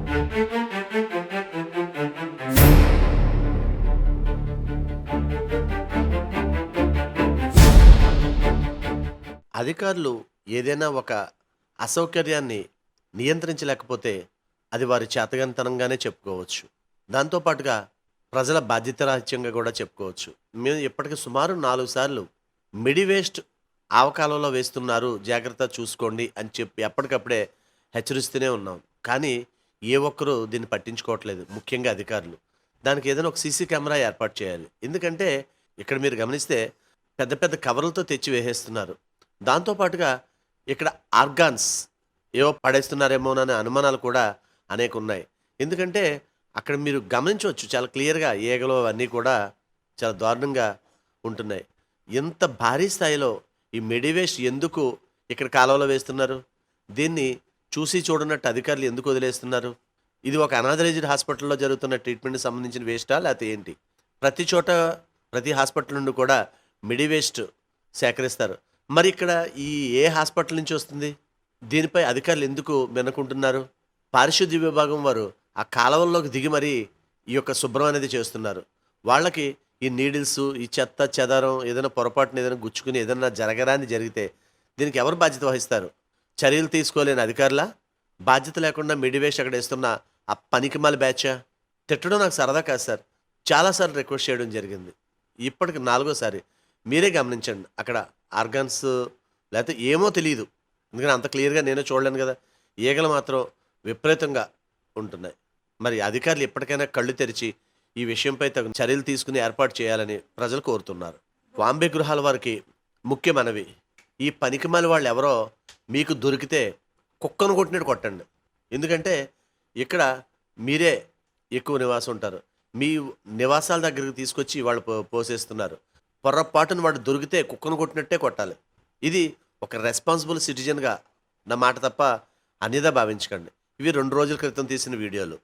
అధికారులు ఏదైనా ఒక అసౌకర్యాన్ని నియంత్రించలేకపోతే అది వారి చేతగానితనంగానే చెప్పుకోవచ్చు. దాంతో పాటుగా ప్రజల బాధ్యతారాహిత్యంగా కూడా చెప్పుకోవచ్చు. మేము ఇప్పటికి సుమారు 4 సార్లు మిడి వేస్ట్ ఆవకాలంలో వేస్తున్నారు, జాగ్రత్త చూసుకోండి అని చెప్పి ఎప్పటికప్పుడే హెచ్చరిస్తూనే ఉన్నాం. కానీ ఏ ఒక్కరు దీన్ని పట్టించుకోవట్లేదు. ముఖ్యంగా అధికారులు. దానికి ఏదైనా ఒక సీసీ కెమెరా ఏర్పాటు చేయాలి. ఎందుకంటే ఇక్కడ మీరు గమనిస్తే పెద్ద పెద్ద కవర్లతో తెచ్చి వేసేస్తున్నారు. దాంతో పాటుగా ఇక్కడ ఆర్గాన్స్ ఏవో పడేస్తున్నారేమోననే అనుమానాలు కూడా అనేకున్నాయి. ఎందుకంటే అక్కడ మీరు గమనించవచ్చు చాలా క్లియర్‌గా ఈగలు అవన్నీ కూడా చాలా దారుణంగా ఉంటున్నాయి. ఇంత భారీ స్థాయిలో ఈ మెడి వేస్ట్ ఎందుకు ఇక్కడ కాలువలో వేస్తున్నారు? దీన్ని చూసి చూడనట్టు అధికారులు ఎందుకు వదిలేస్తున్నారు? ఇది ఒక అనాథరైజ్డ్ హాస్పిటల్‌లో జరుగుతున్న ట్రీట్మెంట్‌కి సంబంధించిన వేస్టా? లేతే ఏంటి? ప్రతి చోట ప్రతి హాస్పిటల్ నుండి కూడా మెడి వేస్ట్ సేకరిస్తారు. మరి ఇక్కడ ఈ ఏ హాస్పిటల్ నుంచి వస్తుంది? దీనిపై అధికారులు ఎందుకు మిన్నకుంటున్నారు? పారిశుద్ధ్య విభాగం వారు ఆ కాలవల్లోకి దిగి మరీ ఈ యొక్క శుభ్రం అనేది చేస్తున్నారు. వాళ్ళకి ఈ నీడిల్సు, ఈ చెత్త చెదారం ఏదైనా పొరపాటున ఏదైనా గుచ్చుకుని ఏదన్నా జరగరానిది జరిగితే దీనికి ఎవరు బాధ్యత వహిస్తారు? చర్యలు తీసుకోలేని అధికారులా? బాధ్యత లేకుండా మిడి వేస్ట్ అక్కడ ఏస్తున్న ఆ పనికిమాల బ్యాచా? తిట్టడం నాకు సరదా కాదు సార్. చాలా సార్లు రిక్వెస్ట్ చేయడం జరిగింది. ఇప్పటికి నాలుగోసారి. మీరే గమనించండి. అక్కడ ఆర్గాన్స్ లేతే ఏమో తెలీదు. ఎందుకంటే అంత క్లియర్‌గా నేను చూడలేను గదా! ఈగలు మాత్రం విపరీతంగా ఉంటున్నాయి. మరి అధికారులు ఎప్పటికైనా కళ్ళు తెరిచి ఈ విషయంపై తగిన చర్యలు తీసుకుని ఏర్పాటు చేయాలని ప్రజలు కోరుతున్నారు. వాంబే గృహాల వారికి ముఖ్య మనవి. ఈ పనికిమాలి వాళ్ళెవరో మీకు దొరికితే కుక్కను కొట్టినట్టు కొట్టండి. ఎందుకంటే ఇక్కడ మీరే ఎక్కువ నివాసం ఉంటారు. మీ నివాసాల దగ్గరికి తీసుకొచ్చి వాళ్ళు పోసేస్తున్నారు. పొర్రపాటున వాడు దొరికితే కుక్కను కొట్టినట్టే కొట్టాలి. ఇది ఒక రెస్పాన్సిబుల్ సిటిజన్‌గా నా మాట తప్ప అన్యథా భావించకండి. ఇవి 2 రోజుల క్రితం తీసిన వీడియోలు.